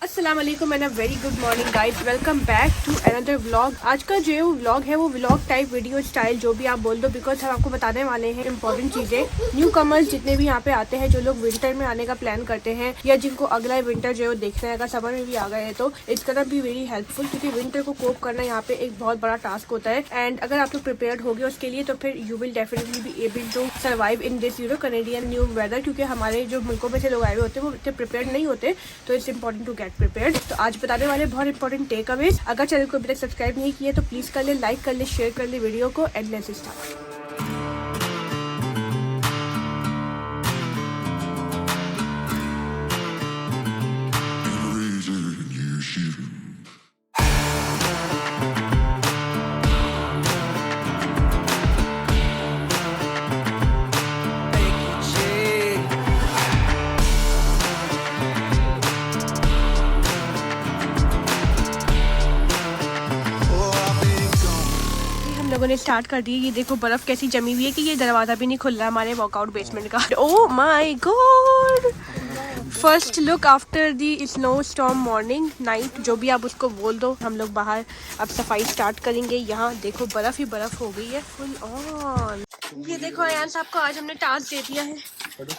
अस्सलाम वालेकुम and a very good morning guys, welcome back to another vlog. आज का जो व्लॉग है वो व्लॉग टाइप वीडियो स्टाइल जो भी आप बोल दो, बिकॉज हम आपको बताने वाले हैं इंपॉर्टेंट चीज़ें। न्यू कमर्स जितने भी यहाँ पे आते हैं, जो लोग विंटर में आने का प्लान करते हैं या जिनको अगला विंटर जो देखना है, अगर समर में भी आ गए हैं तो it's gonna be very helpful, क्योंकि विंटर को कोप करना यहाँ पे एक बहुत बड़ा टास्क होता है। एंड अगर आप लोग प्रिपेयर्ड हो गए उसके लिए तो फिर you will definitely be able to survive in this Canadian new weather, क्योंकि हमारे जो मुल्कों में से लोग आए हुए होते हैं वो इतने प्रिपेयर्ड नहीं होते, तो it's important to get prepared. तो आज बताने वाले बहुत इंपॉर्टेंट टेक अवेज। अगर चैनल को अभी तक सब्सक्राइब नहीं किया तो प्लीज कर ले, लाइक कर ले, शेयर कर ले वीडियो को, एंड लेट्स स्टार्ट। लोगों ने स्टार्ट कर दी। ये देखो बर्फ कैसी जमी हुई है कि ये दरवाजा भी नहीं खुल रहा हमारे वर्कआउट बेसमेंट का। Oh my God, first look after the snow storm morning night, जो भी आप उसको बोल दो। हम लोग बाहर अब सफाई स्टार्ट करेंगे। यहाँ देखो बर्फ ही बर्फ हो गई है फुल ऑन। ये देखो अयान साहब को आज हमने टास्क दे दिया है,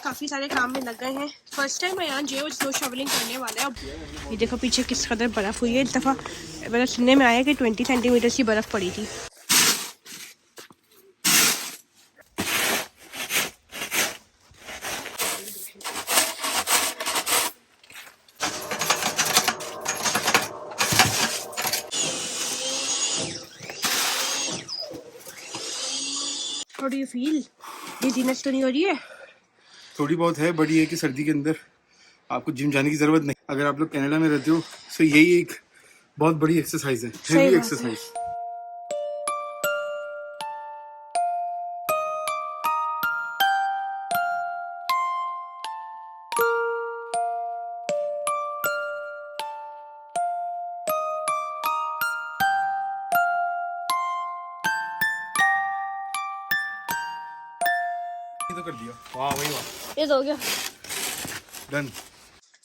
काफी सारे काम में लग गए हैं। फर्स्ट टाइम अयान जो स्नो शॉवलिंग करने वाले हैं। अब ये देखो पीछे किस कदर बर्फ हुई है। इस दफा मतलब सुनने में आया कि 20 सेंटीमीटर की बर्फ पड़ी थी। How do you feel? Dizziness तो नहीं हो रही है? थोड़ी बहुत है, बड़ी है कि सर्दी के अंदर आपको जिम जाने की जरूरत नहीं। अगर आप लोग कनाडा में रहते हो तो यही एक बहुत बड़ी एक्सरसाइज है, हेवी एक्सरसाइज। तो कर दिया, वाह वही वाह, ये तो हो गया डन।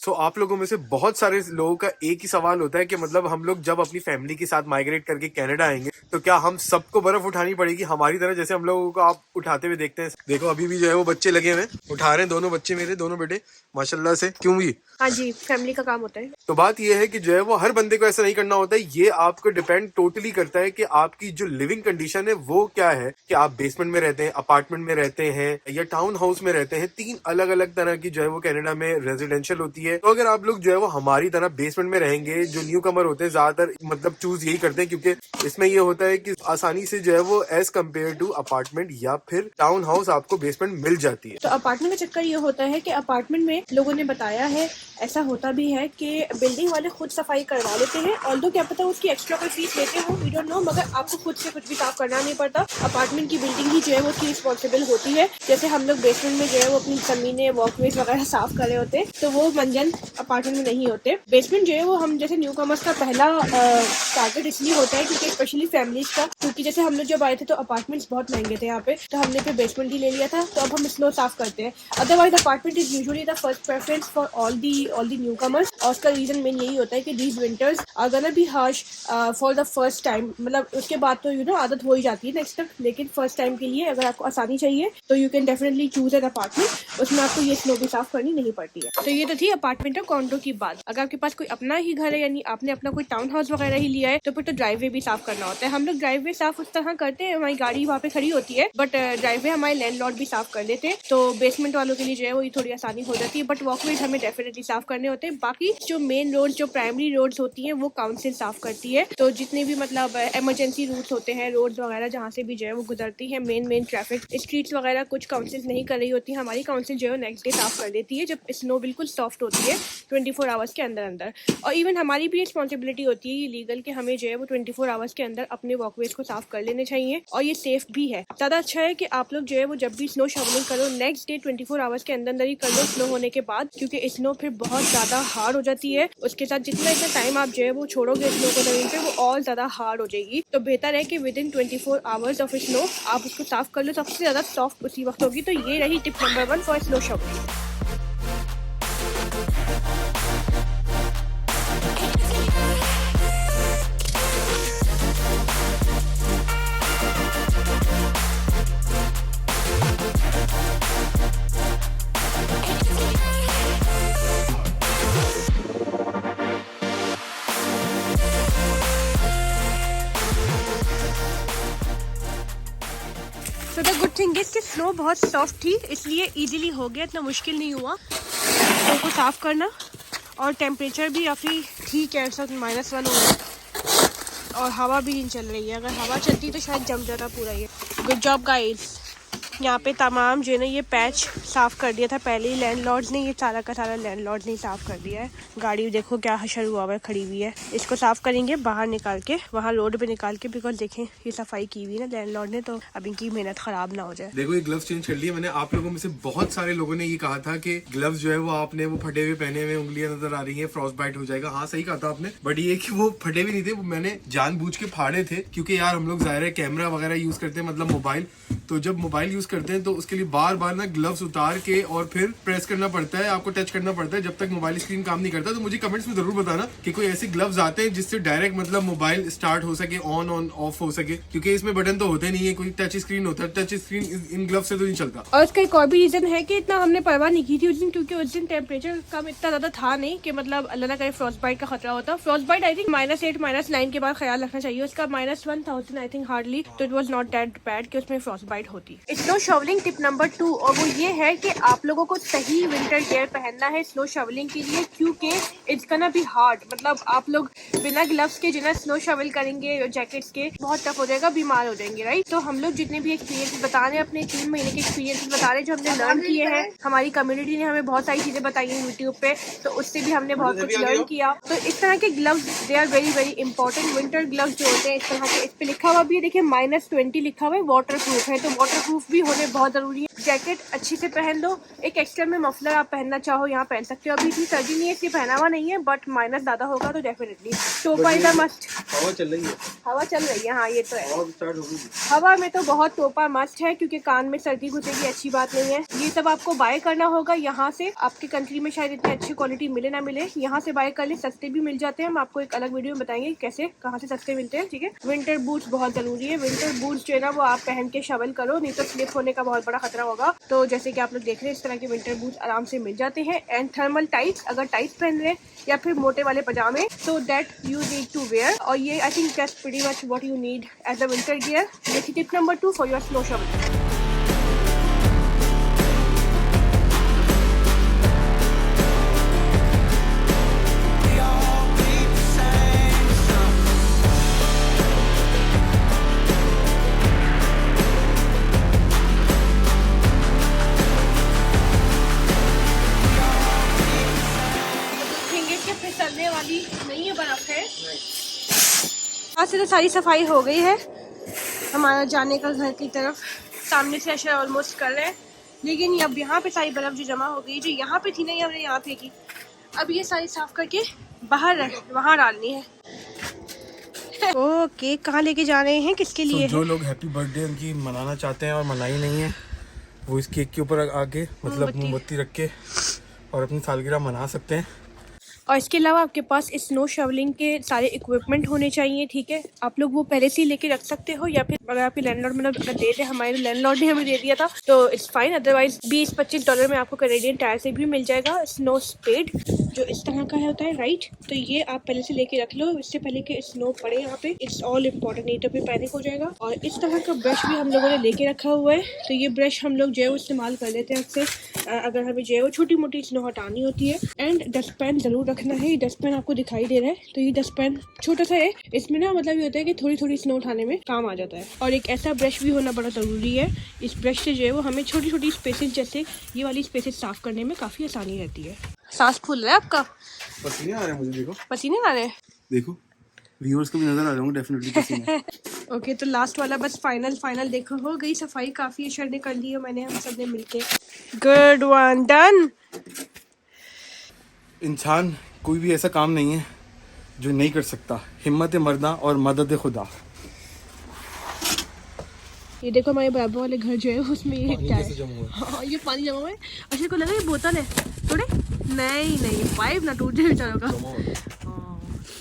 सो आप लोगों में से बहुत सारे लोगों का एक ही सवाल होता है कि मतलब हम लोग जब अपनी फैमिली के साथ माइग्रेट करके कनाडा आएंगे तो क्या हम सबको बर्फ उठानी पड़ेगी हमारी तरह, जैसे हम लोगों को आप उठाते हुए देखते हैं। देखो अभी भी जो है वो बच्चे लगे हुए उठा रहे हैं, दोनों बच्चे मेरे, दोनों बेटे माशाल्लाह से। क्यों भी? हाँ जी, फैमिली का काम होता है। तो बात ये है कि जो है वो हर बंदे को ऐसा नहीं करना होता है। ये आपको डिपेंड टोटली करता है कि आपकी जो लिविंग कंडीशन है वो क्या है, कि आप बेसमेंट में रहते हैं, अपार्टमेंट में रहते हैं या टाउन हाउस में रहते हैं। 3 अलग अलग तरह की जो है वो कनाडा में रेजिडेंशियल होती है। तो अगर आप लोग जो है वो हमारी तरह बेसमेंट में रहेंगे, जो न्यू कमर होते हैं ज्यादातर मतलब चूज यही करते हैं, क्योंकि इसमें ये होता है कि आसानी से जो है वो एज कम्पेयर टू अपार्टमेंट या फिर टाउन हाउस आपको बेसमेंट मिल जाती है। तो अपार्टमेंट का चक्कर ये होता है कि अपार्टमेंट में लोगों ने बताया है, ऐसा होता भी है कि बिल्डिंग वाले खुद सफाई करवा लेते हैं। ऑल्दो क्या पता उसकी एक्स्ट्रा कोई फीस लेते हो, वी डोंट नो, मगर आपको खुद से कुछ भी साफ करना नहीं पड़ता। अपार्टमेंट की बिल्डिंग ही जो है वो उसकी रिस्पॉन्सिबल होती है। जैसे हम लोग बेसमेंट में जो है वो अपनी जमीनें, वॉकवेज वगैरह साफ कर रहे होते हैं, तो वो मंजन अपार्टमेंट में नहीं होते। बेसमेंट जो है वो हम जैसे न्यू कमर्स का पहला टारगेट इसलिए होता है क्योंकि स्पेशली फैमिलीज का, क्योंकि जैसे हम लोग जब आए थे तो अपार्टमेंट्स बहुत महंगे थे यहाँ पे, तो हमने फिर बेसमेंट ही ले लिया था। तो अब हम स्नो साफ करते हैं। Otherwise apartment is usually the first preference for all the newcomers. और उसका रीजन मेन यही होता है कि these winters are gonna be harsh for the first time. मतलब उसके बाद तो आदत हो ही जाती है नेक्स्ट तक, लेकिन फर्स्ट टाइम के लिए अगर आपको आसानी चाहिए तो you can definitely choose an apartment. उसमें आपको ये स्नो भी साफ करनी नहीं पड़ती है। तो ये तो थी अपार्टमेंट और कॉन्डो की बात। अगर आपके पास कोई अपना ही घर है, यानी आपने अपना कोई टाउन हाउस वगैरह ही लिया है, तो फिर तो ड्राइववे भी साफ करना होता है। हम लोग ड्राइववे साफ उस तरह करते हैं, हमारी गाड़ी वहाँ पे खड़ी होती है, बट ड्राइववे हमारे लैंडलॉर्ड भी साफ कर देते हैं। तो बेसमेंट वालों के लिए जो है वो ये थोड़ी आसानी हो जाती है, बट वॉकवेज हमें डेफिनेटली साफ करने होते हैं। बाकी जो मेन रोड, जो प्राइमरी रोड्स होती हैं, वो काउंसिल साफ करती है। तो जितने भी मतलब इमरजेंसी रूट्स होते हैं, रोड्स वगैरह जहाँ से भी जो है वो गुजरती है, मेन ट्रैफिक स्ट्रीट्स वगैरह, कुछ काउंसिल नहीं कर रही होती है। हमारी काउंसिल जो है नेक्स्ट डे साफ कर देती है, जब स्नो बिल्कुल सॉफ्ट होती है 24 आवर्स के अंदर अंदर। और इवन हमारी भी रिस्पॉन्सिबिलिटी होती है लीगल कि हमें जो है वो 24 आवर्स के अंदर अपने वॉकवेज को साफ कर लेने चाहिए, और ये सेफ भी है। ज़्यादा अच्छा है कि आप लोग जो है वो जब भी स्नो शॉवलिंग करो नेक्स्ट डे 24 आवर्स के अंदर ही कर लो, स्नो होने के बाद, क्योंकि स्नो फिर बहुत ज़्यादा हार्ड हो जाती है। उसके साथ जितना इतना टाइम आप जो है वो छोड़ोगे स्नो को ज़मीन पे, वो और ज़्यादा हार्ड हो जाएगी। तो बेहतर है कि with in 24 hours of snow आप उसको साफ कर लो, सबसे ज़्यादा सॉफ्ट उसी वक्त होगी। तो ये रही tip number 1 for snow shovelling. Thing is कि स्नो बहुत सॉफ्ट थी, इसलिए इजीली हो गया, इतना मुश्किल नहीं हुआ स्नो को साफ करना। और टेम्परेचर भी काफ़ी ठीक है, इस वक्त -1 हो गया और हवा भी नहीं चल रही है। अगर हवा चलती तो शायद जम जाता पूरा ये। Good job guys. यहाँ पे तमाम जो है ना ये पैच साफ़ कर दिया था पहले ही लैंडलॉर्ड्स ने, ये सारा का सारा लैंडलॉर्ड ने साफ़ कर दिया है। गाड़ी देखो क्या हशर हुआ हुआ है, खड़ी हुई है। इसको साफ़ करेंगे बाहर निकाल के, वहाँ रोड पे निकाल के, बिकॉज देखें ये सफाई की हुई है ना लैंडलॉर्ड ने, तो अब इनकी मेहनत ख़राब ना हो जाए। देखो ये ग्लव्स चेंज कर लिए मैंने। आप लोगों में से बहुत सारे लोगों ने ये कहा था कि ग्लव्स जो है वो आपने वो फटे हुए पहने हुए, उंगलियां नजर आ रही हैं, फ्रॉस्ट बाइट हो जाएगा। हाँ सही कहा था आपने, बट ये कि वो फटे भी नहीं थे, वो मैंने जानबूझ के फाड़े थे, क्योंकि यार हम लोग ज़ाहिर है कैमरा वगैरह यूज करते हैं, मतलब मोबाइल, तो जब मोबाइल यूज करते हैं तो उसके लिए बार बार ना ग्लव्स उतार के और फिर प्रेस करना पड़ता है, आपको टच करना पड़ता है जब तक मोबाइल स्क्रीन काम नहीं करता। तो मुझे कमेंट्स में जरूर बताना कि कोई ऐसे ग्लव्स आते हैं जिससे डायरेक्ट मतलब मोबाइल स्टार्ट हो सके, ऑन ऑफ हो सके, क्योंकि इसमें बटन तो होते नहीं है, कोई टच स्क्रीन होता है, टच स्क्रीन इन ग्लव्स से तो नहीं चलता। और इसका एक और भी रीजन है कि इतना हमने परवाह नहीं की थी उस दिन, क्योंकि उस दिन टेम्परेचर कम इतना ज्यादा था नहीं कि मतलब अल्लाह ना करे फ्रॉस्ट बाइट का खतरा होता। फ्रॉस्ट बाइट आई थिंक -8 -9 के बाद ख्याल रखना चाहिए उसका। -1000 आई थिंक हार्डली, तो it was not that bad कि उसमें फ्रॉस्ट बाइट होती। स्नो शॉवलिंग टिप नंबर 2, और वो ये है कि आप लोगों को सही विंटर गियर पहनना है स्नो शॉवलिंग के लिए, क्योंकि इट्स गोना बी हार्ड। मतलब आप लोग बिना ग्लव्स के जो ना स्नो शॉवल करेंगे जैकेट्स के, बहुत टफ हो जाएगा, बीमार हो जाएंगे, राइट। तो हम लोग जितने भी एक्सपीरियंस बता रहे हैं, अपने 3 महीने के एक्सपीरियंस बता रहे हैं जो हमने लर्न किए हैं। हमारी कम्युनिटी ने हमें बहुत सारी चीजें बताई हैं यूट्यूब पे, तो उससे भी हमने बहुत कुछ लर्न किया। तो इस तरह के gloves they are very very important. Winter gloves जो होते हैं इस तरह के, इस पे लिखा हुआ भी है, देखिए -20 लिखा हुआ है, वाटर प्रूफ है, तो वाटर प्रूफ भी होने बहुत जरूरी है। जैकेट अच्छी से पहन लो, एक एक्स्ट्रा में मफलर आप पहनना चाहो यहाँ पहन सकते हो। अभी इतनी सर्दी नहीं है इसलिए पहना हुआ नहीं है, बट माइनस ज्यादा होगा तो डेफिनेटली टोपा इज अ मस्ट। हवा चल रही है, हवा चल रही है, हाँ ये तो है। स्टार्ट हो गई। हवा में तो बहुत टोपा मस्ट है, क्योंकि कान में सर्दी घुसेगी, अच्छी बात नहीं है। ये सब आपको बाय करना होगा यहाँ से। आपकी कंट्री में शायद इतनी अच्छी क्वालिटी मिले ना मिले, यहाँ से बाय कर ले, सस्ते भी मिल जाते हैं। हम आपको एक अलग वीडियो में बताएंगे कैसे कहाँ से सस्ते मिलते हैं, ठीक है। विंटर बूट्स बहुत जरूरी है। विंटर बूट्स जो है ना वो आप पहन के शवल करो, नहीं तो स्लिप होने का बहुत बड़ा खतरा होगा। तो जैसे कि आप लोग देख रहे हैं इस तरह के विंटर बूट्स आराम से मिल जाते हैं। एंड थर्मल टाइट्स, अगर टाइट्स पहन रहे या फिर मोटे वाले पजामे, so that you need to wear. और ये I think that's pretty much what you need as a winter gear. ये थी tip number 2 for your snow shovel. फिसलने वाली नहीं है बर्फ है। आज से तो सारी सफाई हो गई है, हमारा जाने का घर की तरफ। सामने से अशर ऑलमोस्ट कर रहे हैं, लेकिन अब यहाँ पे सारी बर्फ जो जमा हो गई, जो यहाँ पे थी ना, ये हमने यहाँ फेंकी। अब ये सारी साफ करके बाहर वहाँ डालनी है। ओके, कहाँ लेके जा रहे हैं, किसके लिए? जो लोग हैप्पी बर्थडे उनकी मनाना चाहते हैं और मनाई नहीं है, वो इस केक के ऊपर आके मतलब मोमबत्ती रख के और अपनी सालगिरह मना सकते हैं। और इसके अलावा आपके पास स्नो शवलिंग के सारे इक्विपमेंट होने चाहिए, ठीक है। आप लोग वो पहले से ही लेके रख सकते हो, या फिर अगर आपके लैंडलॉर्ड मतलब अगर दे दे, हमारे लैंडलॉर्ड ने हमें दे दिया था तो इट्स फाइन। अदरवाइज $20-25 में आपको कैनेडियन टायर से भी मिल जाएगा स्नो स्पेड, जो इस तरह का होता है, राइट। तो ये आप पहले से लेके रख लो, इससे पहले कि स्नो पड़े यहाँ पे। इट्स ऑल इम्पोर्टेंट, नहीं तो फिर पैनिक हो जाएगा। और इस तरह का ब्रश भी हम लोगों ने लेके रखा हुआ है, तो ये ब्रश हम लोग जो है वो इस्तेमाल कर लेते हैं अक्सर अगर हमें जो है वो छोटी मोटी स्नो हटानी होती है। एंड डस्टबिन जरूर रखना है। डस्टबिन आपको दिखाई दे रहा है, तो ये डस्टबिन छोटा सा है, इसमें ना मतलब ये होता है कि थोड़ी थोड़ी स्नो उठाने में काम आ जाता है। और एक ऐसा ब्रश भी होना बड़ा ज़रूरी है। इस ब्रश से जो है वो हमें छोटी छोटी स्पेसेस, जैसे ये वाली स्पेसेस साफ करने में काफ़ी आसानी रहती है। सांस फूल रहा है आपका? पसीने आ रहे हैं मुझे, देखो पसीने आ रहे हैं, देखो व्यूअर्स को भी नजर आ रहा हूँ डेफिनेटली पसीने। ओके, तो लास्ट वाला बस फाइनल देखो, हो गई सफाई, काफ़ी अशर ने कर ली है, मैंने, हम सब ने मिलके। Good one, done. इंसान कोई भी ऐसा काम नहीं है जो नहीं कर सकता। हिम्मत मर्दा और मदद खुदा। ये देखो हमारे बराबर वाले घर जो है उसमें ये क्या है? हाँ, ये पानी जमा हुआ है। अच्छा को लगा ये बोतल है, थोड़े नहीं पाइप ना टूट जाए बेचारों का।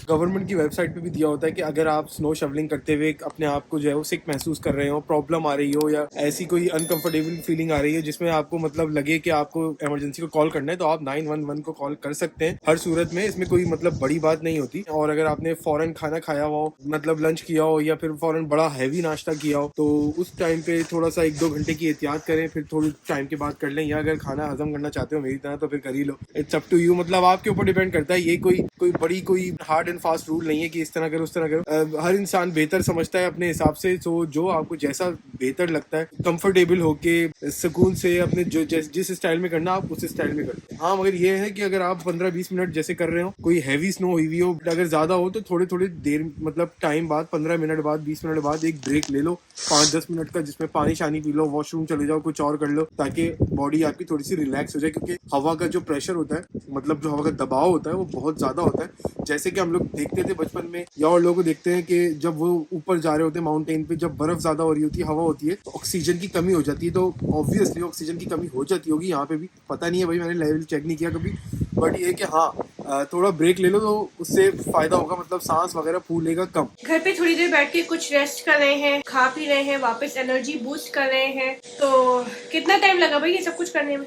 गवर्नमेंट की वेबसाइट पे भी दिया होता है कि अगर आप स्नो शवलिंग करते हुए अपने आप को जो है वो सिक महसूस कर रहे हो, प्रॉब्लम आ रही हो या ऐसी कोई अनकंफर्टेबल फीलिंग आ रही है जिसमें आपको मतलब लगे कि आपको इमरजेंसी को कॉल करना है, तो आप 911 को कॉल कर सकते हैं हर सूरत में। इसमें कोई मतलब बड़ी बात नहीं होती। और अगर आपने फौरन खाना खाया हो, मतलब लंच किया हो या फिर फौरन बड़ा हैवी नाश्ता किया हो, तो उस टाइम पे थोड़ा सा 1-2 घंटे की एहतियात करें, फिर थोड़ी टाइम के बाद कर लें। या अगर खाना हजम करना चाहते हो मेरी तरह तो फिर कर ही लो। इट्स अप टू यू, मतलब आपके ऊपर डिपेंड करता है। ये कोई बड़ी कोई हार्ड एंड फास्ट रूल नहीं है कि इस तरह करो उस तरह करो। हर इंसान बेहतर समझता है अपने हिसाब से। तो जो आपको जैसा बेहतर लगता है, कंफर्टेबल होके सुकून से अपने जो जिस स्टाइल में करना आप उस स्टाइल में करते हैं। हाँ, मगर ये है कि अगर आप 15-20 मिनट जैसे कर रहे हो, कोई हैवी स्नो हुई हुई हो, अगर ज्यादा हो तो थोड़ी थोड़ी देर मतलब टाइम बाद 15 मिनट बाद 20 मिनट बाद एक ब्रेक ले लो 5-10 मिनट का, जिसमें पानी शानी पी लो, वॉशरूम चले जाओ, कुछ और कर लो, ताकि बॉडी आपकी थोड़ी सी रिलैक्स हो जाए। क्योंकि हवा का जो प्रेशर होता है, मतलब जो हवा का दबाव होता है, वो बहुत ज्यादा होता है। जैसे कि हम लोग देखते थे बचपन में, या और लोगों को देखते हैं कि जब वो ऊपर जा रहे होते हैं माउंटेन पे, जब बर्फ ज्यादा हो रही होती है, हवा होती है, तो ऑक्सीजन की कमी हो जाती है। तो ऑब्वियसली ऑक्सीजन की कमी हो जाती होगी यहाँ पे भी, पता नहीं है भाई, मैंने लेवल चेक नहीं किया कभी। बट ये कि हाँ, थोड़ा ब्रेक ले लो तो उससे फायदा होगा, मतलब सांस वगैरह फूलेगा कम। घर पे थोड़ी देर बैठ के कुछ रेस्ट कर रहे हैं, खा पी रहे हैं, वापस एनर्जी बूस्ट कर रहे हैं। तो कितना टाइम लगा भाई ये सब कुछ करने में?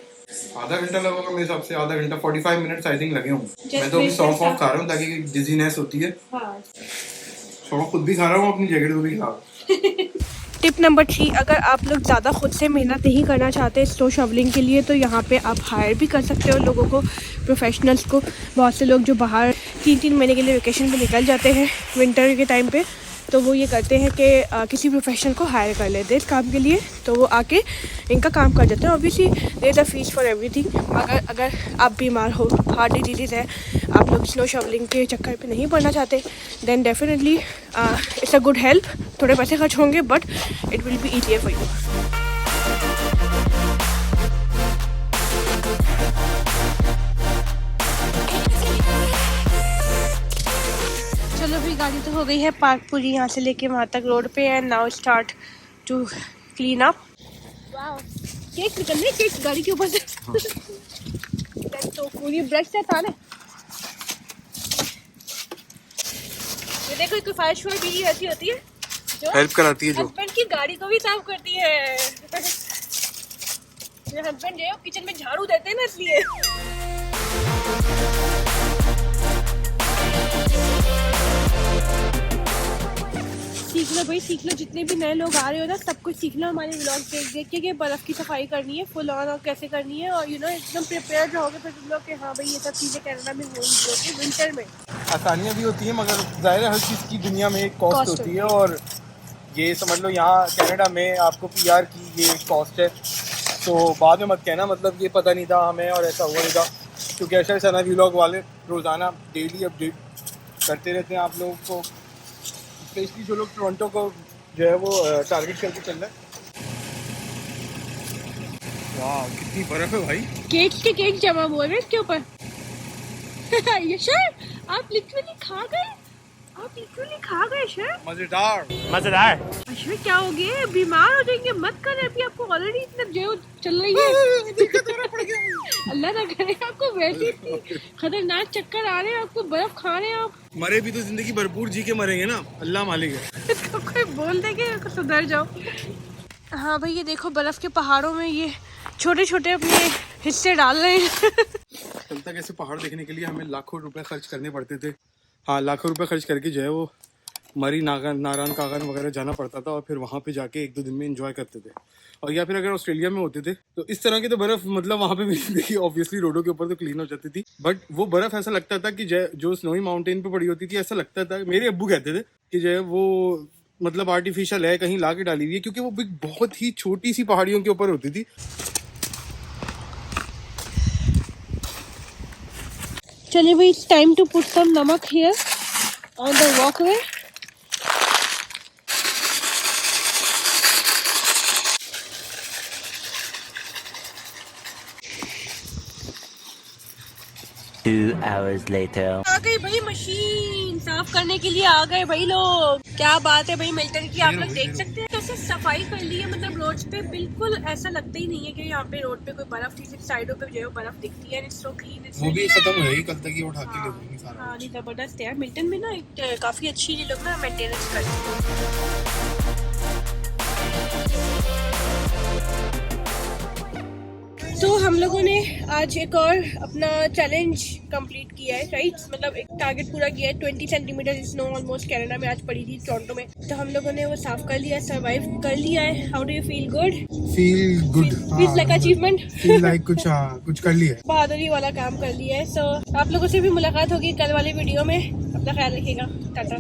आधा घंटा लगेगा मेरे हिसाब से, आधा घंटा 45 मिनट आई थिंक लगे होंगे। मैं तो अभी Just सॉफ्ट ऑफ खा रहा हूँ ताकि डिजीनेस होती है। हाँ। सॉफ्ट खुद भी खा रहा हूँ, अपनी जैकेट को भी खा रहा हूँ। टिप नंबर 3, अगर आप लोग ज़्यादा खुद से मेहनत नहीं करना चाहते स्नो शवलिंग के लिए, तो यहाँ पे आप हायर भी कर सकते हो लोगों को, प्रोफेशनल्स को। बहुत से लोग जो बाहर 3-3 महीने के लिए वेकेशन पे निकल जाते हैं विंटर के टाइम पे, तो वो ये करते हैं कि किसी प्रोफेशनल को हायर कर लेते हैं इस काम के लिए, तो वो आके इनका काम कर देते हैं। Obviously there is a fees for everything. अगर आप बीमार हो, हार्ट डिजीज़ है, आप लोग स्नो शवलिंग के चक्कर पे नहीं पड़ना चाहते, then definitely it's a good help. थोड़े पैसे खर्च होंगे but it will be easier for you. चलो भी गाड़ी तो हो गई है पार्क पूरी यहाँ से लेके वहाँ तक रोड पे, and now start to clean up. Wow, cake निकल रहे, केक गाड़ी के ऊपर से। तो पूरी ब्रश से था ना। ये देखो, कोई फायर शोर भी ऐसी होती है जो हेल्प कराती है, जो हस्बैंड की गाड़ी को भी साफ करती है। मेरे हस्बैंड जो है किचन में झाड़ू देते हैं ना, इसलिए। सीख लो भाई, सीख लो। जितने भी नए लोग आ रहे हो ना, सब कुछ सीख लो हमारे व्लॉग देख देख के, कि बर्फ़ की सफाई करनी है फुल ऑन और कैसे करनी है। और एकदम प्रिपेयर रहोगे फिर तुम लोग कि हाँ भाई ये सब चीज़ें कनाडा में होंगी विंटर में। आसानियाँ भी होती हैं, मगर जाहिर है हर चीज़ की दुनिया में एक कॉस्ट होती है। और ये समझ लो यहाँ कनाडा में आपको PR की ये कॉस्ट है। तो बाद में मत कहना, मतलब ये पता नहीं था हमें और ऐसा हुआ नहीं था, क्योंकि ऐसा सना व्लॉग वाले रोज़ाना डेली अपडेट करते रहते हैं आप लोगों को, स्पेशली जो लोग टोरंटो को जो है वो टारगेट करके चल रहे हैं। वाह, कितनी बर्फ है भाई। केक जमा हुए हैं इसके ऊपर। यशर, आप लिटरली खा गए सर। मजेदार। अश्विन क्या हो गया, बीमार हो जाएंगे, मत कर। अभी आपको ऑलरेडी इतना जो चल रही है। अल्लाह ना करे आपको वैसे इतनी खतरनाक चक्कर आ रहे हैं, आपको बर्फ खा रहे हैं आप। मरे भी तो जिंदगी भरपूर जी के मरेंगे ना, अल्लाह मालिक है। इसको कोई बोल देंगे सुधर जाओ। हाँ भाई, ये देखो बर्फ के पहाड़ों में ये छोटे छोटे अपने हिस्से डाल रहे हैं। कल तक ऐसे पहाड़ देखने के लिए हमें लाखों रुपए खर्च करने पड़ते थे। हाँ, लाखों रुपए खर्च करके जो है वो मरी नारायण कागन वगैरह जाना पड़ता था, और फिर वहाँ पे जाके 1-2 दिन में एंजॉय करते थे। और या फिर अगर ऑस्ट्रेलिया में होते थे तो इस तरह की तो बर्फ मतलब वहाँ पे भी देखिए, ऑब्वियसली रोडों के ऊपर तो क्लीन हो जाती थी, बट वो बर्फ ऐसा लगता था कि जो स्नोई माउंटेन पे पड़ी होती थी, ऐसा लगता था, मेरे अब्बू कहते थे कि जो है वो मतलब आर्टिफिशियल है, कहीं ला के डाली हुई है, क्योंकि वो बहुत ही छोटी सी पहाड़ियों के ऊपर होती थी। चलिए भाई, it's time to put some namak here on the walkway. Two hours later. आ गई भाई, मशीन साफ करने के लिए आ गए भाई लोग। क्या बात है भाई, मिल्टन की आप लोग देख सकते हैं। तो सफाई कर ली है, मतलब रोड्स पे बिल्कुल ऐसा लगता ही नहीं है कि यहाँ पे रोड पे कोई बर्फ थी, सिर्फ साइडों पे जो है बर्फ दिखती है। इट्स सो क्लीन, वो भी खत्म हो जाएगी कल तक, ये उठा के ले जाएंगे सारा। हाँ नहीं जबरदस्त है। मिल्टन में ना एक काफी अच्छी ये लोग ना मेंटेनेंस करते हैं। तो हम लोगों ने आज एक और अपना चैलेंज कंप्लीट किया है, राइट? मतलब एक टारगेट पूरा किया है। 20 सेंटीमीटर स्नो ऑलमोस्ट कनाडा में आज पड़ी थी, टोरंटो में। तो हम लोगों ने वो साफ कर लिया, सरवाइव कर लिया है। How do you feel? Good? Feel good, feels like achievement, feel like कुछ कुछ कर लिया है। बहादुरी वाला काम कर लिया है। सो आप लोगों से भी मुलाकात होगी कल वाले वीडियो में। अपना ख्याल रखिएगा, टाटा।